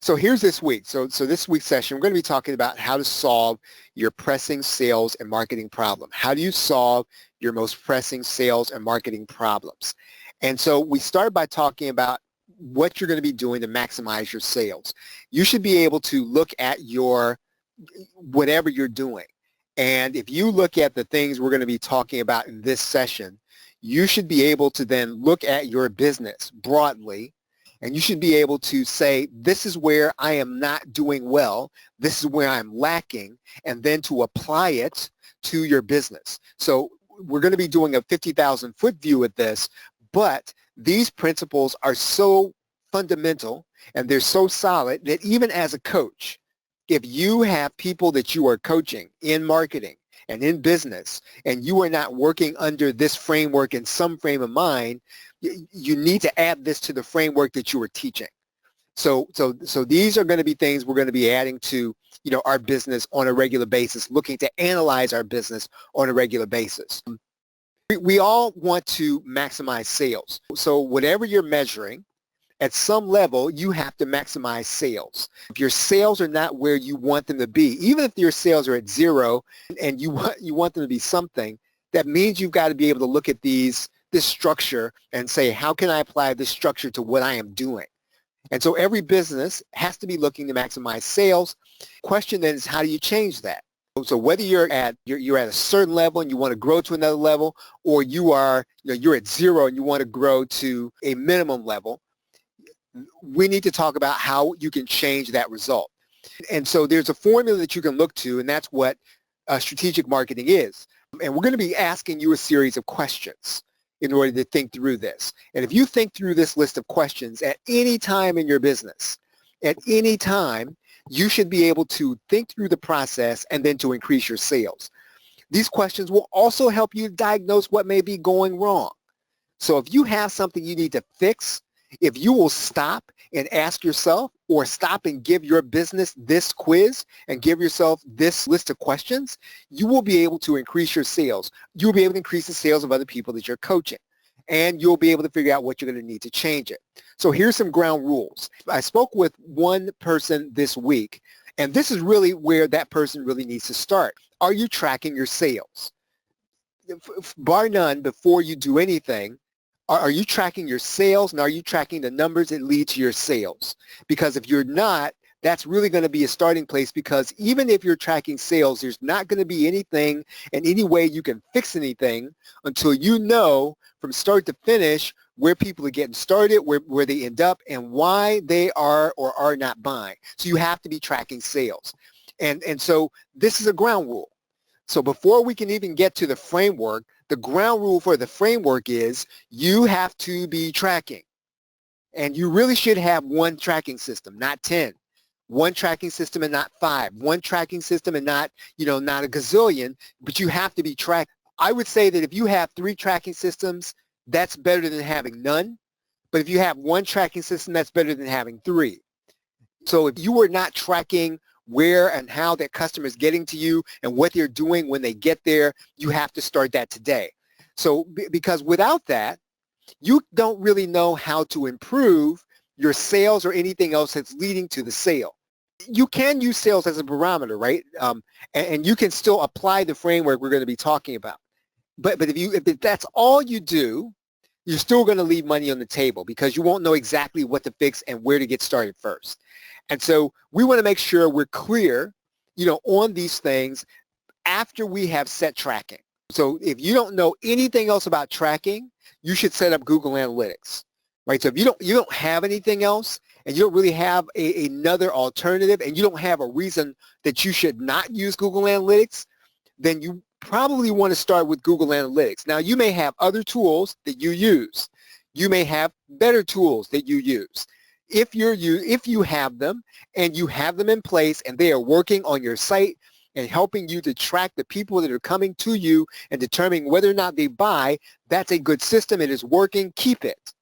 So here's this week. So this week's session, we're going to be talking about how to solve your pressing sales and marketing problem. How do you solve your most pressing sales and marketing problems? And so we start by talking about what you're going to be doing to maximize your sales. You should be able to look at your whatever you're doing. And if you look at the things we're going to be talking about in this session, you should be able to then look at your business broadly, and you should be able to say, this is where I am not doing well, this is where I'm lacking, and then to apply it to your business. So we're going to be doing a 50,000 foot view of this, but these principles are so fundamental and they're so solid that even as a coach, if you have people that you are coaching in marketing and in business, and you are not working under this framework in some frame of mind, you need to add this to the framework that you are teaching. So these are going to be things we're going to be adding to, our business on a regular basis, looking to analyze our business on a regular basis. We all want to maximize sales. So whatever you're measuring, at some level, you have to maximize sales. If your sales are not where you want them to be, even if your sales are at zero and you want them to be something, that means you've got to be able to look at this structure and say, how can I apply this structure to what I am doing? And so every business has to be looking to maximize sales. Question then is, how do you change that? So whether you're at a certain level and you want to grow to another level, or you're at zero and you want to grow to a minimum level, we need to talk about how you can change that result. And so there's a formula that you can look to, and that's what strategic marketing is. And we're going to be asking you a series of questions in order to think through this. And if you think through this list of questions at any time in your business, at any time, you should be able to think through the process and then to increase your sales. These questions will also help you diagnose what may be going wrong. So if you have something you need to fix, if you will stop and ask yourself, or stop and give your business this quiz and give yourself this list of questions, you will be able to increase your sales. You'll be able to increase the sales of other people that you're coaching, and you'll be able to figure out what you're going to need to change it. So here's some ground rules. I spoke with one person this week, and this is really where that person really needs to start. Are you tracking your sales? Bar none, before you do anything, are you tracking your sales, and are you tracking the numbers that lead to your sales? Because if you're not, that's really going to be a starting place, because even if you're tracking sales, there's not going to be anything and any way you can fix anything until you know from start to finish where people are getting started, where they end up, and why they are or are not buying. So you have to be tracking sales. And so this is a ground rule. So before we can even get to the framework, the ground rule for the framework is you have to be tracking. And you really should have one tracking system, not 10. One tracking system and not 5. One tracking system and not a gazillion, but you have to be tracked. I would say that if you have 3 tracking systems, that's better than having none. But if you have one tracking system, that's better than having 3. So if you are not tracking where and how that customer is getting to you and what they're doing when they get there, you have to start that today. So because without that, you don't really know how to improve your sales or anything else that's leading to the sale. You can use sales as a barometer, right? And you can still apply the framework we're going to be talking about. But if that's all you do, you're still going to leave money on the table, because you won't know exactly what to fix and where to get started first. And so we want to make sure we're clear, on these things after we have set tracking. So if you don't know anything else about tracking, you should set up Google Analytics, right? So if you don't have anything else, and you don't really have another alternative, and you don't have a reason that you should not use Google Analytics, then you probably want to start with Google Analytics. Now, you may have other tools that you use. You may have better tools that you use. If you have them and you have them in place and they are working on your site and helping you to track the people that are coming to you and determining whether or not they buy, that's a good system. It is working. Keep it.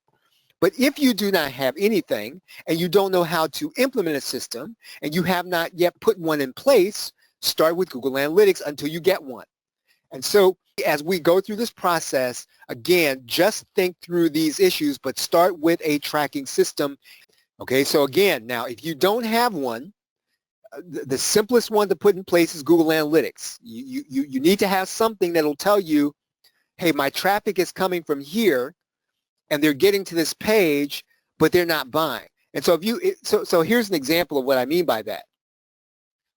But if you do not have anything and you don't know how to implement a system and you have not yet put one in place, start with Google Analytics until you get one. And so as we go through this process, again, just think through these issues, but start with a tracking system. Okay, so again, now if you don't have one, the simplest one to put in place is Google Analytics. You need to have something that will tell you, hey, my traffic is coming from here and they're getting to this page, but they're not buying. And so so here's an example of what I mean by that.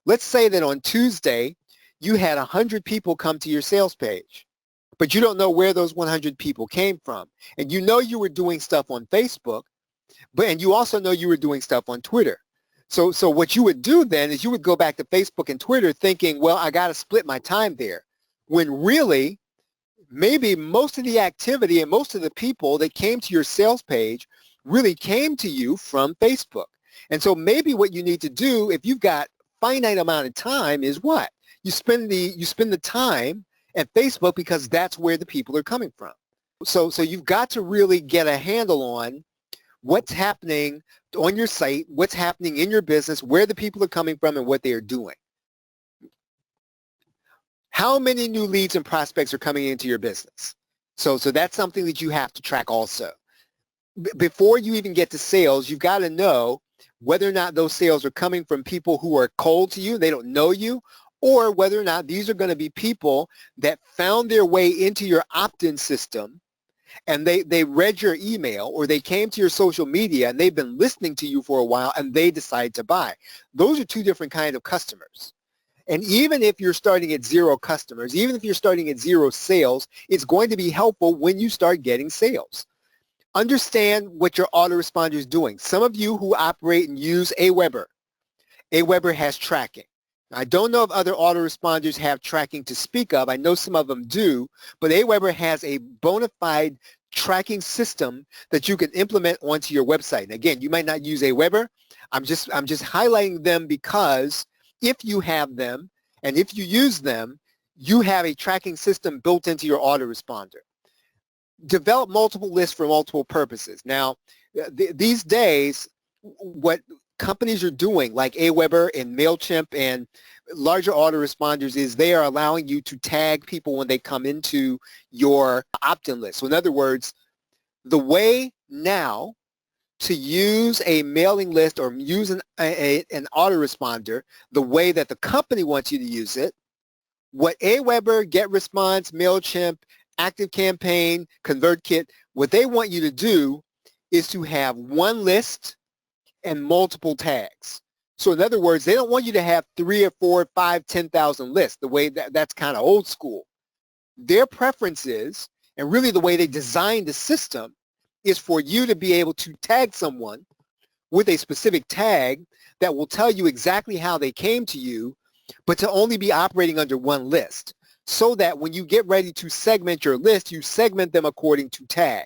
Let's say that on Tuesday, you had 100 people come to your sales page, but you don't know where those 100 people came from. And you know you were doing stuff on Facebook, and you also know you were doing stuff on Twitter. So what you would do then is you would go back to Facebook and Twitter thinking, well, I got to split my time there. When really, maybe most of the activity and most of the people that came to your sales page really came to you from Facebook. And so maybe what you need to do if you've got finite amount of time is what? You spend the time at Facebook because that's where the people are coming from. So you've got to really get a handle on what's happening on your site, what's happening in your business, where the people are coming from, and what they are doing. How many new leads and prospects are coming into your business? So that's something that you have to track also. Before you even get to sales, you've got to know whether or not those sales are coming from people who are cold to you, they don't know you, or whether or not these are going to be people that found their way into your opt-in system and they read your email or they came to your social media and they've been listening to you for a while and they decide to buy. Those are two different kinds of customers. And even if you're starting at 0 customers, even if you're starting at 0 sales, it's going to be helpful when you start getting sales. Understand what your autoresponder is doing. Some of you who operate and use Aweber has tracking. I don't know if other autoresponders have tracking to speak of. I know some of them do, but Aweber has a bona fide tracking system that you can implement onto your website. And again, you might not use Aweber. I'm just highlighting them because if you have them and if you use them, you have a tracking system built into your autoresponder. Develop multiple lists for multiple purposes. Now, these days, what companies are doing like Aweber and MailChimp and larger autoresponders is they are allowing you to tag people when they come into your opt-in list. So in other words, the way now to use a mailing list or use an autoresponder the way that the company wants you to use it, what Aweber, GetResponse, MailChimp, ActiveCampaign, ConvertKit, what they want you to do is to have one list and multiple tags. So in other words, they don't want you to have 3 or 4 or 5, 10,000 lists, the way that's kind of old school. Their preference is, and really the way they designed the system, is for you to be able to tag someone with a specific tag that will tell you exactly how they came to you, but to only be operating under one list, so that when you get ready to segment your list, you segment them according to tag.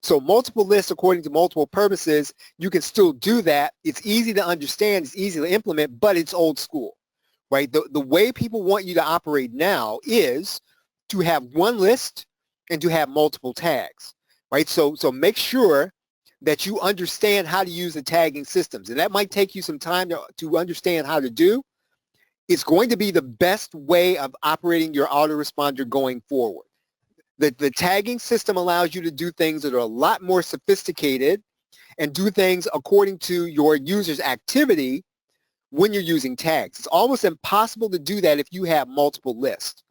So multiple lists according to multiple purposes, you can still do that. It's easy to understand, it's easy to implement, but it's old school, right? The way people want you to operate now is to have one list and to have multiple tags, right? So make sure that you understand how to use the tagging systems. And that might take you some time to understand how to do. It's going to be the best way of operating your autoresponder going forward. The tagging system allows you to do things that are a lot more sophisticated and do things according to your user's activity when you're using tags. It's almost impossible to do that if you have multiple lists.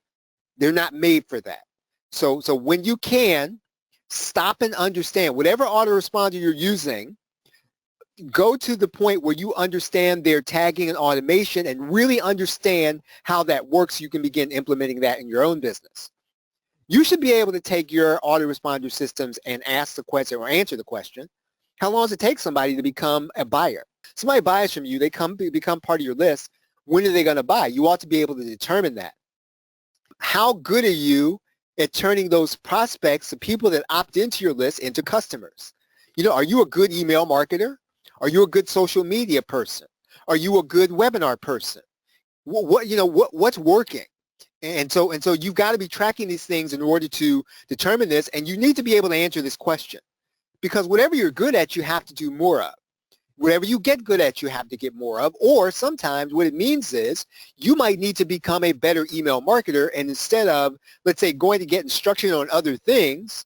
They're not made for that. So when you can, stop and understand. Whatever autoresponder you're using, go to the point where you understand their tagging and automation and really understand how that works. You can begin implementing that in your own business. You should be able to take your autoresponder systems and ask the question or answer the question, how long does it take somebody to become a buyer? Somebody buys from you, they become part of your list. When are they going to buy? You ought to be able to determine that. How good are you at turning those prospects, the people that opt into your list, into customers? You know, are you a good email marketer? Are you a good social media person? Are you a good webinar person? What's working? And so you've got to be tracking these things in order to determine this, and you need to be able to answer this question. Because whatever you're good at, you have to do more of. Whatever you get good at, you have to get more of. Or sometimes what it means is you might need to become a better email marketer, and instead of, let's say, going to get instruction on other things,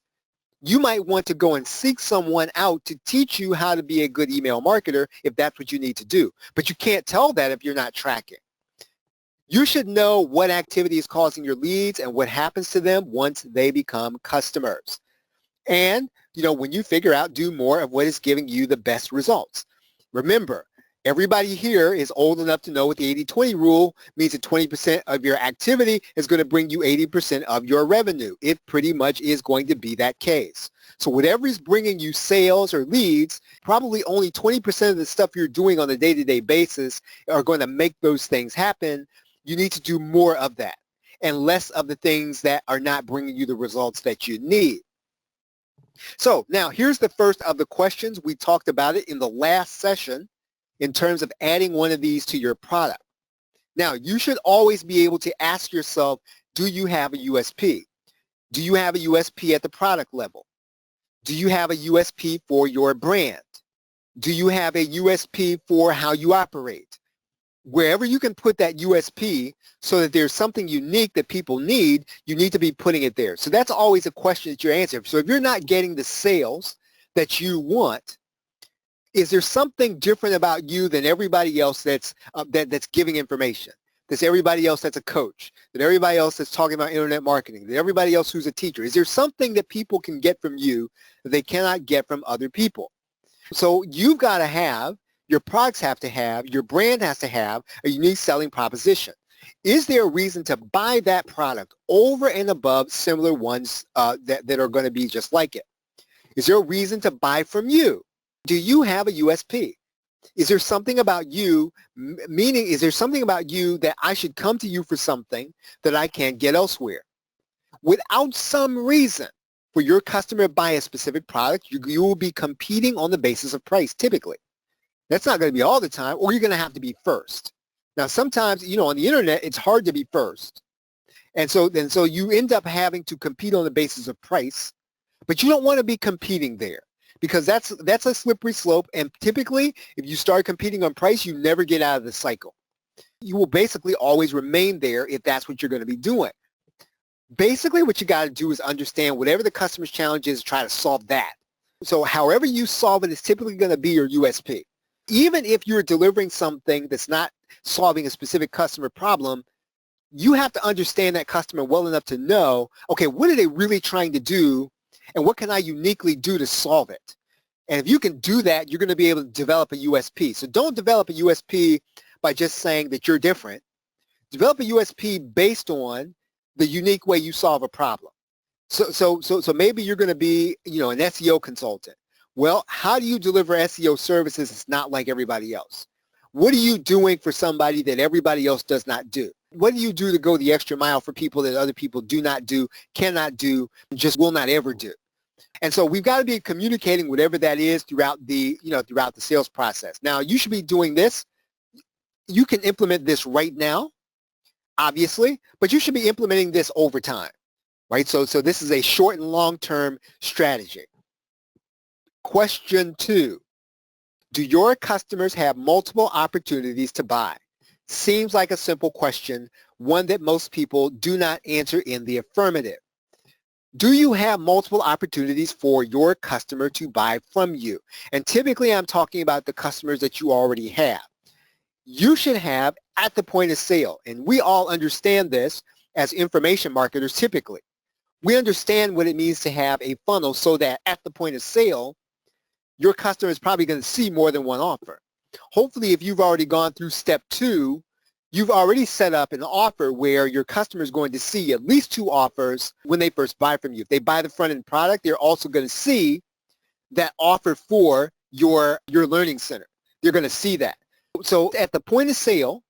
You might want to go and seek someone out to teach you how to be a good email marketer if that's what you need to do. But you can't tell that if you're not tracking. You should know what activity is causing your leads and what happens to them once they become customers. And, when you figure out, do more of what is giving you the best results. Remember, everybody here is old enough to know what the 80-20 rule means that 20% of your activity is going to bring you 80% of your revenue. It pretty much is going to be that case. So whatever is bringing you sales or leads, probably only 20% of the stuff you're doing on a day-to-day basis are going to make those things happen. You need to do more of that and less of the things that are not bringing you the results that you need. So now here's the first of the questions. We talked about it in the last session in terms of adding one of these to your product. Now, you should always be able to ask yourself, do you have a USP? Do you have a USP at the product level? Do you have a USP for your brand? Do you have a USP for how you operate? Wherever you can put that USP so that there's something unique that people need, you need to be putting it there. So that's always a question that you're answering. So if you're not getting the sales that you want, is there something different about you than everybody else that's giving information? There's everybody else that's a coach, that everybody else that's talking about internet marketing, that everybody else who's a teacher. Is there something that people can get from you that they cannot get from other people? So you've got to have, your products have to have, your brand has to have a unique selling proposition. Is there a reason to buy that product over and above similar ones that are going to be just like it? Is there a reason to buy from you? Do you have a USP? Is there something about you, meaning is there something about you that I should come to you for something that I can't get elsewhere? Without some reason for your customer to buy a specific product, you will be competing on the basis of price typically. That's not going to be all the time, or you're going to have to be first. Now, sometimes, on the internet, it's hard to be first. And so you end up having to compete on the basis of price, but you don't want to be competing there because that's a slippery slope. And typically, if you start competing on price, you never get out of the cycle. You will basically always remain there if that's what you're going to be doing. Basically, what you got to do is understand whatever the customer's challenge is, try to solve that. So however you solve it is typically going to be your USP. Even if you're delivering something that's not solving a specific customer problem, you have to understand that customer well enough to know, okay, what are they really trying to do and what can I uniquely do to solve it? And if you can do that, you're going to be able to develop a USP. So don't develop a USP by just saying that you're different. Develop a USP based on the unique way you solve a problem. So maybe you're going to be, an SEO consultant. Well, how do you deliver SEO services that's not like everybody else? What are you doing for somebody that everybody else does not do? What do you do to go the extra mile for people that other people do not do, cannot do, just will not ever do? And so we've got to be communicating whatever that is throughout the sales process. Now, you should be doing this. You can implement this right now, obviously, but you should be implementing this over time, right? So this is a short and long-term strategy. Question 2, do your customers have multiple opportunities to buy? Seems like a simple question, one that most people do not answer in the affirmative. Do you have multiple opportunities for your customer to buy from you? And typically I'm talking about the customers that you already have. You should have at the point of sale, and we all understand this as information marketers typically. We understand what it means to have a funnel so that at the point of sale, your customer is probably going to see more than one offer. Hopefully, if you've already gone through step 2, you've already set up an offer where your customer is going to see at least 2 offers when they first buy from you. If they buy the front-end product, they're also going to see that offer for your learning center. They're going to see that. So at the point of sale,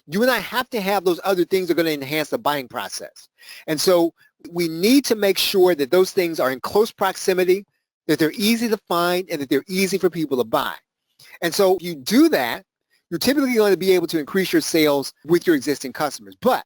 you and I have to have those other things that are going to enhance the buying process. And so we need to make sure that those things are in close proximity, that they're easy to find, and that they're easy for people to buy. And so if you do that, you're typically going to be able to increase your sales with your existing customers. But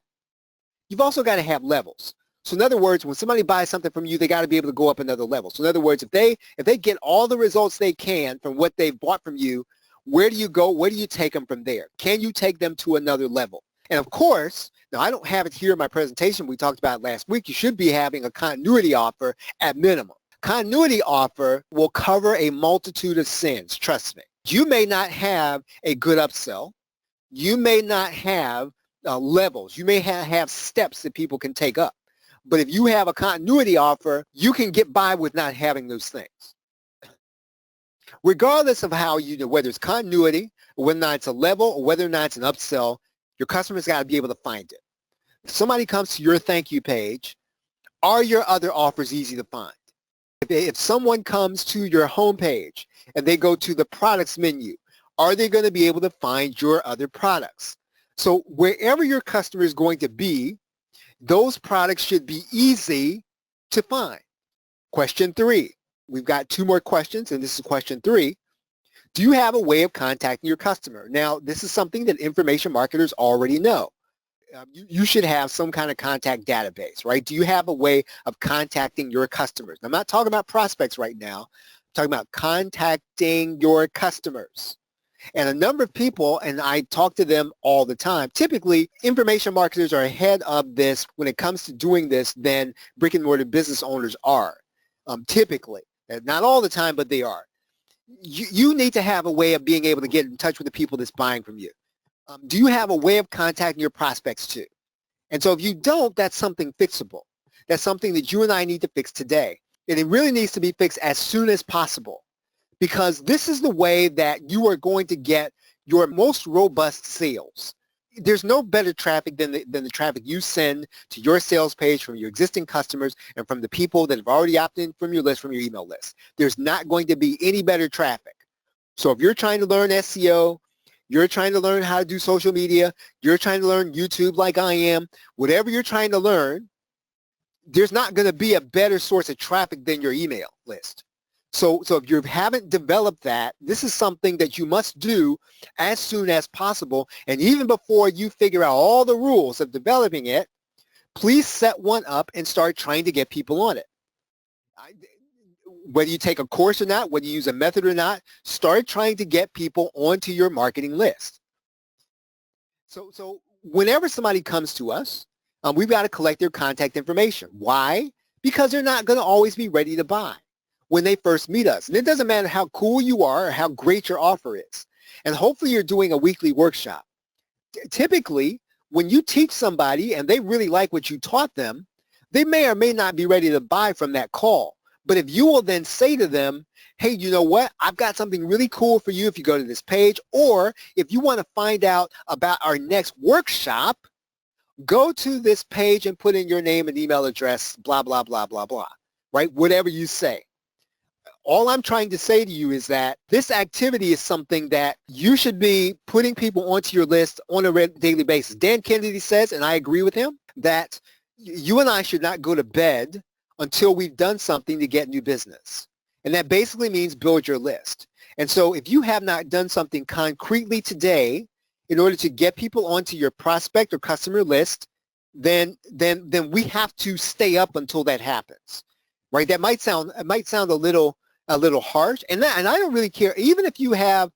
you've also got to have levels. So in other words, when somebody buys something from you, they got to be able to go up another level. So in other words, if they get all the results they can from what they've bought from you, where do you go? Where do you take them from there? Can you take them to another level? And of course, now I don't have it here in my presentation. We talked about it last week. You should be having a continuity offer at minimum. Continuity offer will cover a multitude of sins, trust me. You may not have a good upsell. You may not have levels. You may have steps that people can take up. But if you have a continuity offer, you can get by with not having those things. Regardless of how you do, whether it's continuity, or whether or not it's a level, or whether or not it's an upsell, your customer's got to be able to find it. If somebody comes to your thank you page, are your other offers easy to find? If someone comes to your homepage and they go to the products menu, are they going to be able to find your other products? So wherever your customer is going to be, those products should be easy to find. Question 3. We've got 2 more questions, and this is question 3. Do you have a way of contacting your customer? Now, this is something that information marketers already know. You should have some kind of contact database, right? Do you have a way of contacting your customers? I'm not talking about prospects right now. I'm talking about contacting your customers. And a number of people, and I talk to them all the time, typically information marketers are ahead of this when it comes to doing this than brick and mortar business owners are, typically. Not all the time, but they are. You need to have a way of being able to get in touch with the people that's buying from you. Do you have a way of contacting your prospects too? And so if you don't, that's something fixable. That's something that you and I need to fix today. And it really needs to be fixed as soon as possible, because this is the way that you are going to get your most robust sales. There's no better traffic than the traffic you send to your sales page from your existing customers and from the people that have already opted in from your list, from your email list. There's not going to be any better traffic. So if you're trying to learn SEO, you're trying to learn how to do social media, you're trying to learn YouTube like I am, whatever you're trying to learn, there's not going to be a better source of traffic than your email list. So if you haven't developed that, this is something that you must do as soon as possible. And even before you figure out all the rules of developing it, please set one up and start trying to get people on it. Whether you take a course or not, whether you use a method or not, start trying to get people onto your marketing list. So whenever somebody comes to us, we've got to collect their contact information. Why? Because they're not going to always be ready to buy when they first meet us. And it doesn't matter how cool you are or how great your offer is. And hopefully you're doing a weekly workshop. Typically, when you teach somebody and they really like what you taught them, they may or may not be ready to buy from that call. But if you will then say to them, hey, you know what? I've got something really cool for you if you go to this page, or if you want to find out about our next workshop, go to this page and put in your name and email address, blah, blah, blah, blah, blah, right? Whatever you say. All I'm trying to say to you is that this activity is something that you should be putting people onto your list on a daily basis. Dan Kennedy says, and I agree with him, that you and I should not go to bed until we've done something to get new business. And that basically means build your list. And so if you have not done something concretely today in order to get people onto your prospect or customer list, then we have to stay up until that happens, right? That might sound a little harsh, and I don't really care. Even if you have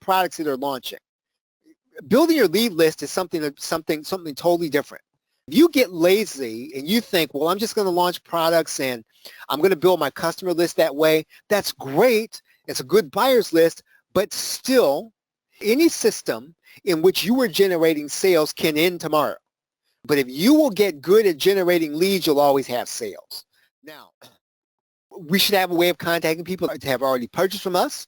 products that are launching, building your lead list is something totally different. If you get lazy and you think, well, I'm just going to launch products and I'm going to build my customer list that way, that's great. It's a good buyer's list, but still, any system in which you are generating sales can end tomorrow. But if you will get good at generating leads, you'll always have sales. Now, we should have a way of contacting people that have already purchased from us.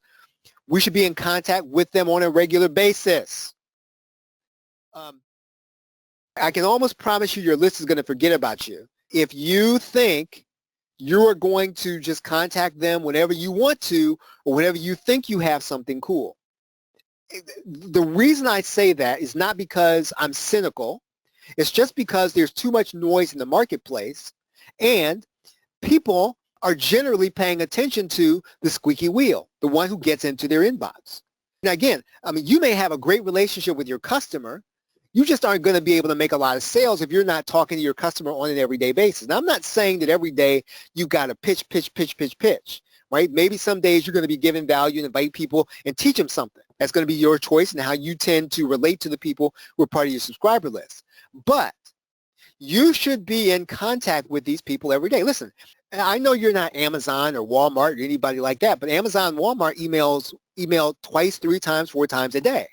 We should be in contact with them on a regular basis. I can almost promise you your list is going to forget about you if you think you are going to just contact them whenever you want to or whenever you think you have something cool. The reason I say that is not because I'm cynical. It's just because there's too much noise in the marketplace and people are generally paying attention to the squeaky wheel, the one who gets into their inbox. Now again, you may have a great relationship with your customer. You just aren't going to be able to make a lot of sales if you're not talking to your customer on an everyday basis. Now, I'm not saying that every day you've got to pitch, right? Maybe some days you're going to be giving value and invite people and teach them something. That's going to be your choice and how you tend to relate to the people who are part of your subscriber list. But you should be in contact with these people every day. Listen, And I know you're not Amazon or Walmart or anybody like that, but Amazon, Walmart email twice, 3 times, 4 times a day,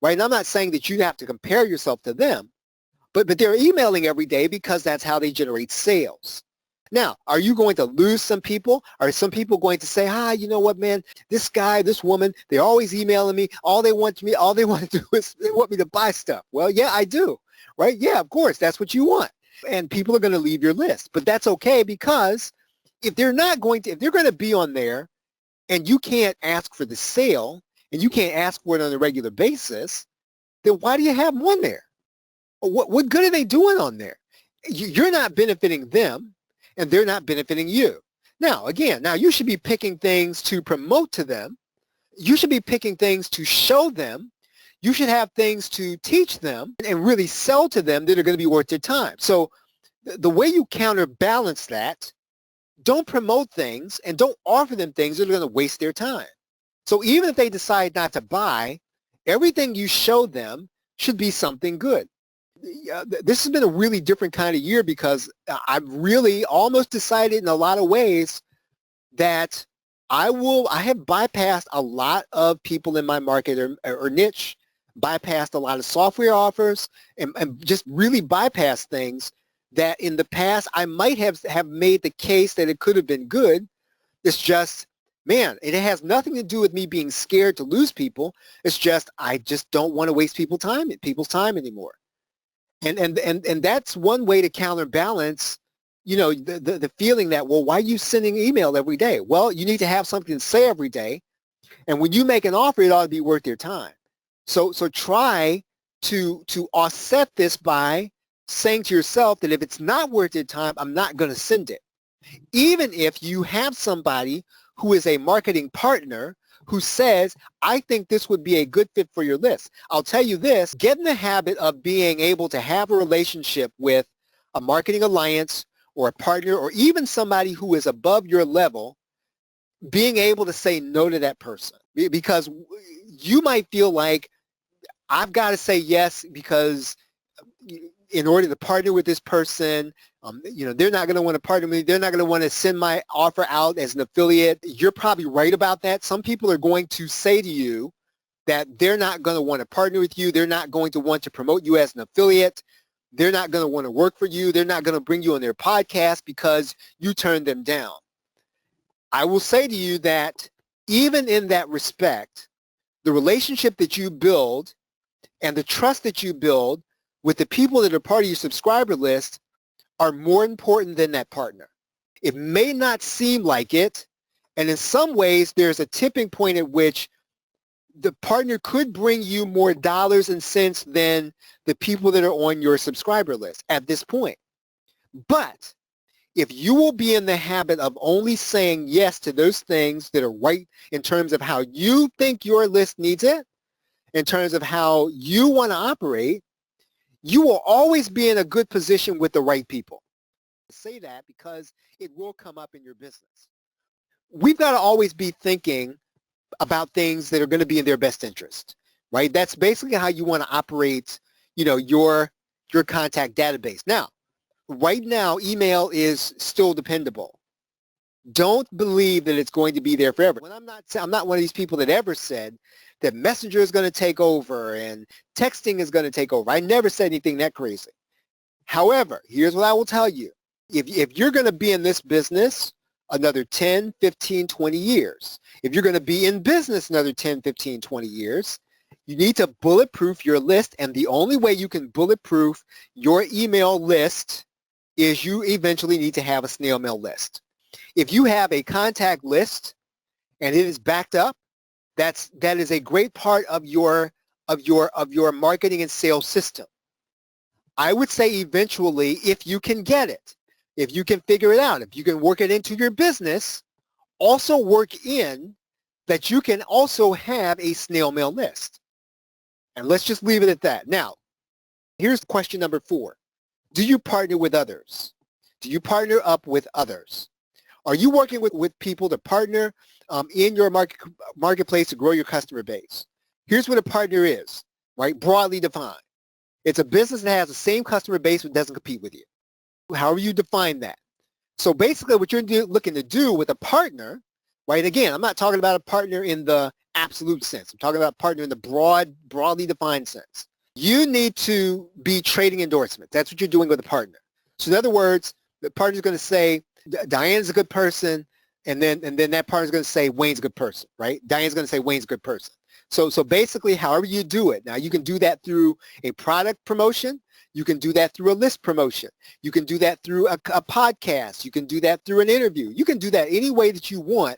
right? And I'm not saying that you have to compare yourself to them, but they're emailing every day because that's how they generate sales. Now, are you going to lose some people? Are some people going to say, you know what, man, this guy, this woman, they're always emailing me. All they want to do is they want me to buy stuff. Well, yeah, I do, right? Yeah, of course, that's what you want. And people are going to leave your list, but that's okay because if they're going to be on there and you can't ask for the sale and you can't ask for it on a regular basis, then why do you have them on there? What good are they doing on there? You're not benefiting them and they're not benefiting you. Now, again, you should be picking things to promote to them. You should be picking things to show them. You should have things to teach them and really sell to them that are going to be worth their time. So the way you counterbalance that, don't promote things and don't offer them things that are going to waste their time. So even if they decide not to buy, everything you show them should be something good. This has been a really different kind of year because I've really almost decided in a lot of ways that I have bypassed a lot of people in my market or niche, bypassed a lot of software offers, and just really bypassed things that in the past I might have made the case that it could have been good. It's just, man, it has nothing to do with me being scared to lose people. It's just I just don't want to waste people's time anymore. And that's one way to counterbalance, the feeling that, well, why are you sending email every day? Well, you need to have something to say every day. And when you make an offer, it ought to be worth your time. So try to offset this by saying to yourself that if it's not worth your time, I'm not going to send it. Even if you have somebody who is a marketing partner who says, I think this would be a good fit for your list. I'll tell you this, get in the habit of being able to have a relationship with a marketing alliance or a partner or even somebody who is above your level, being able to say no to that person. Because you might feel like, I've got to say yes because in order to partner with this person, they're not going to want to partner with me. They're not going to want to send my offer out as an affiliate. You're probably right about that. Some people are going to say to you that they're not going to want to partner with you. They're not going to want to promote you as an affiliate. They're not going to want to work for you. They're not going to bring you on their podcast because you turned them down. I will say to you that even in that respect, the relationship that you build and the trust that you build with the people that are part of your subscriber list are more important than that partner. It may not seem like it, and in some ways there's a tipping point at which the partner could bring you more dollars and cents than the people that are on your subscriber list at this point. But if you will be in the habit of only saying yes to those things that are right in terms of how you think your list needs it, in terms of how you want to operate, you will always be in a good position with the right people. I say that because it will come up in your business. We've got to always be thinking about things that are going to be in their best interest, right? That's basically how you want to operate, your contact database. Now, right now, email is still dependable. Don't believe that it's going to be there forever. I'm not one of these people that ever said that Messenger is going to take over and texting is going to take over. I never said anything that crazy. However, here's what I will tell you. If you're going to be in this business another 10, 15, 20 years, if you're going to be in business another 10, 15, 20 years, you need to bulletproof your list. And the only way you can bulletproof your email list is you eventually need to have a snail mail list. If you have a contact list and it is backed up, that is a great part of your marketing and sales system. I would say eventually, if you can get it, if you can figure it out, if you can work it into your business, also work in that you can also have a snail mail list. And let's just leave it at that. Now, here's question number 4. Do you partner with others? Do you partner up with others? Are you working with people to partner in your marketplace to grow your customer base? Here's what a partner is, right? Broadly defined. It's a business that has the same customer base but doesn't compete with you. However you define that. So basically what you're looking to do with a partner, right? Again, I'm not talking about a partner in the absolute sense. I'm talking about a partner in the broadly defined sense. You need to be trading endorsements. That's what you're doing with a partner. So in other words, the partner's going to say, Diane's a good person, and then that partner's going to say Wayne's a good person, right? Diane's going to say Wayne's a good person. So basically, however you do it, now you can do that through a product promotion. You can do that through a list promotion. You can do that through a podcast. You can do that through an interview. You can do that any way that you want.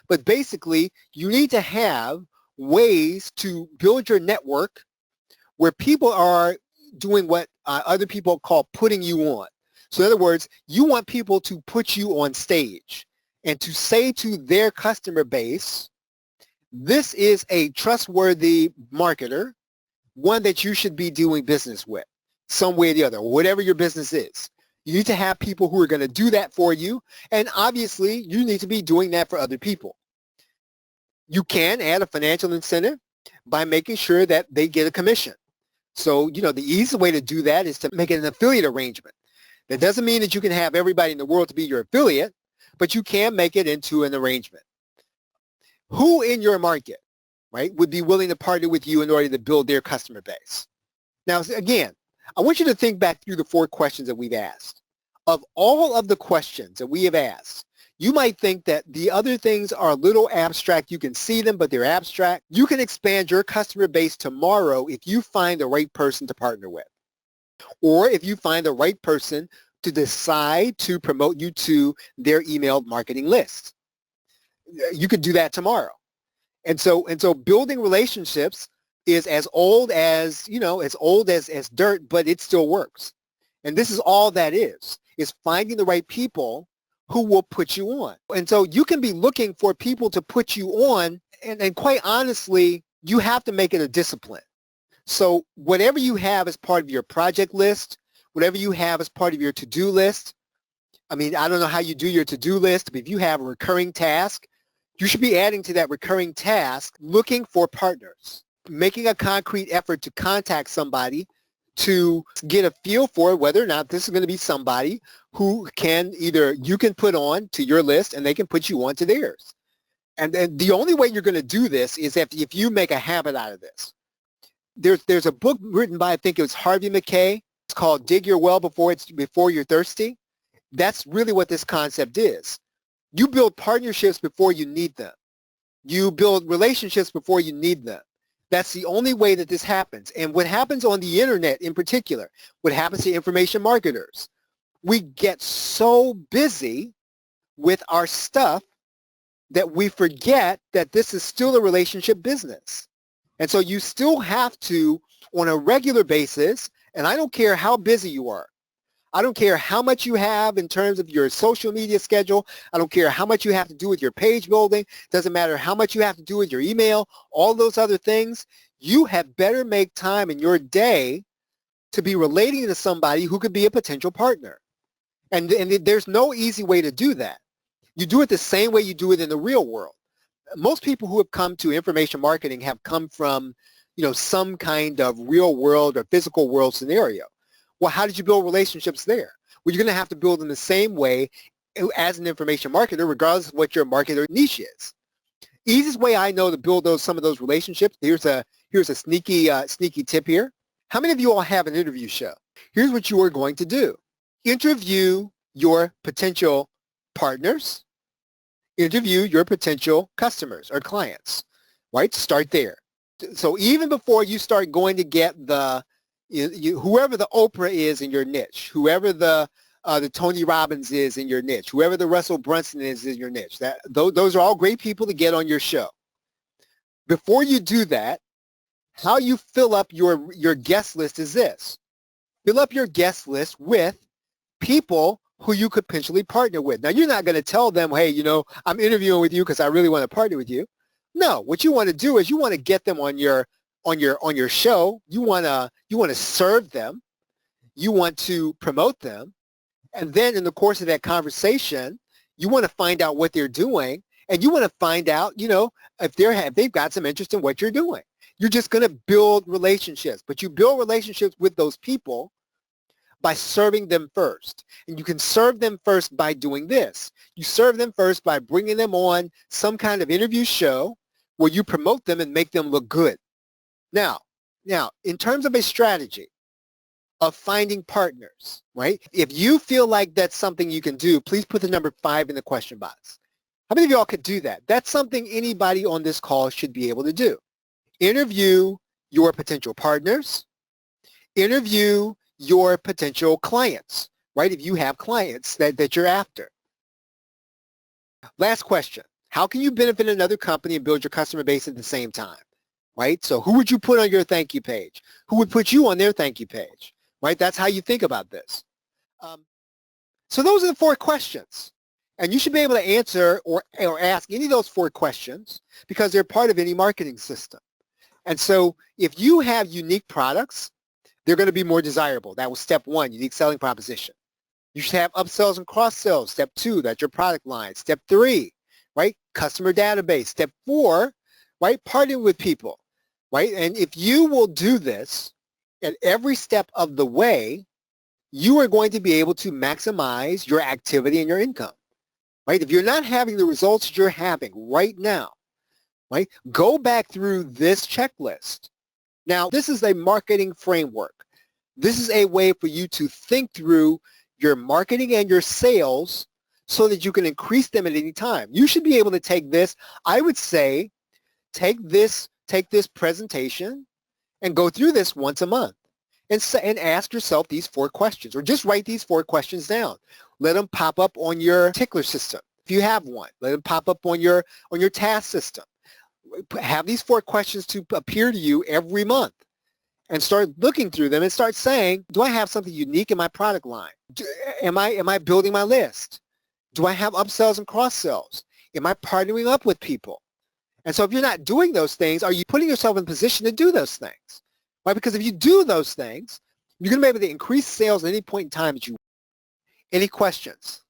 But basically, you need to have ways to build your network where people are doing what other people call putting you on. So in other words, you want people to put you on stage and to say to their customer base, this is a trustworthy marketer, one that you should be doing business with some way or the other, whatever your business is. You need to have people who are going to do that for you. And obviously, you need to be doing that for other people. You can add a financial incentive by making sure that they get a commission. So, the easy way to do that is to make it an affiliate arrangement. That doesn't mean that you can have everybody in the world to be your affiliate, but you can make it into an arrangement. Who in your market, right, would be willing to partner with you in order to build their customer base? Now, again, I want you to think back through the 4 questions that we've asked. Of all of the questions that we have asked, you might think that the other things are a little abstract. You can see them, but they're abstract. You can expand your customer base tomorrow if you find the right person to partner with, or if you find the right person to decide to promote you to their email marketing list. You could do that tomorrow. And so building relationships is as old as, as old as dirt, but it still works. And this is all that is finding the right people who will put you on. And so you can be looking for people to put you on, and quite honestly, you have to make it a discipline. So whatever you have as part of your project list, whatever you have as part of your to-do list, I don't know how you do your to-do list, but if you have a recurring task, you should be adding to that recurring task looking for partners, making a concrete effort to contact somebody to get a feel for whether or not this is going to be somebody who you can put on to your list and they can put you on to theirs. And then the only way you're going to do this is if you make a habit out of this. There's a book written by, I think it was Harvey Mackay. It's called Dig Your Well Before You're Thirsty. That's really what this concept is. You build partnerships before you need them. You build relationships before you need them. That's the only way that this happens. And what happens on the internet in particular, what happens to information marketers, we get so busy with our stuff that we forget that this is still a relationship business. And so you still have to, on a regular basis, and I don't care how busy you are, I don't care how much you have in terms of your social media schedule. I don't care how much you have to do with your page building. Doesn't matter how much you have to do with your email, all those other things. You had better make time in your day to be relating to somebody who could be a potential partner. And there's no easy way to do that. You do it the same way you do it in the real world. Most people who have come to information marketing have come from, some kind of real world or physical world scenario. Well, how did you build relationships there? Well, you're going to have to build in the same way as an information marketer, regardless of what your marketer niche is. Easiest way I know to build some of those relationships, here's a sneaky tip here. How many of you all have an interview show? Here's what you are going to do. Interview your potential partners. Interview your potential customers or clients, right? Start there. So even before you start going to get whoever the Oprah is in your niche, whoever the Tony Robbins is in your niche, whoever the Russell Brunson is in your niche, those are all great people to get on your show. Before you do that, how you fill up your guest list is this. Fill up your guest list with people who you could potentially partner with. Now, you're not going to tell them, hey, I'm interviewing with you because I really want to partner with you. No, what you want to do is you want to get them on your show. You want to serve them. You want to promote them. And then in the course of that conversation, you want to find out what they're doing, and you want to find out, if they've got some interest in what you're doing. You're just going to build relationships, but you build relationships with those people by serving them first. And you can serve them first by doing this. You serve them first by bringing them on some kind of interview show where you promote them and make them look good. Now, in terms of a strategy of finding partners, right? If you feel like that's something you can do, please put the number 5 in the question box. How many of y'all could do that? That's something anybody on this call should be able to do. Interview your potential partners. Interview your potential clients, right? If you have clients that you're after. Last question. How can you benefit another company and build your customer base at the same time, right? So who would you put on your thank you page? Who would put you on their thank you page, right? That's how you think about this. So those are the 4 questions. And you should be able to answer or ask any of those 4 questions because they're part of any marketing system. And so if you have unique products, they're going to be more desirable. That was step 1, unique selling proposition. You should have upsells and cross-sells. Step 2, that's your product line. Step 3, right, customer database. Step 4, right, partnering with people, right? And if you will do this at every step of the way, you are going to be able to maximize your activity and your income, right? If you're not having the results you're having right now, right, go back through this checklist. Now, this is a marketing framework. This is a way for you to think through your marketing and your sales so that you can increase them at any time. You should be able to take this, I would say, take this presentation and go through this once a month and ask yourself these 4 questions, or just write these 4 questions down. Let them pop up on your tickler system. If you have one, let them pop up on your task system. Have these 4 questions to appear to you every month and start looking through them and start saying, do I have something unique in my product line? Am I building my list? Do I have upsells and cross-sells? Am I partnering up with people? And so if you're not doing those things, are you putting yourself in a position to do those things? Right? Because if you do those things, you're going to be able to increase sales at any point in time that you want. Any questions?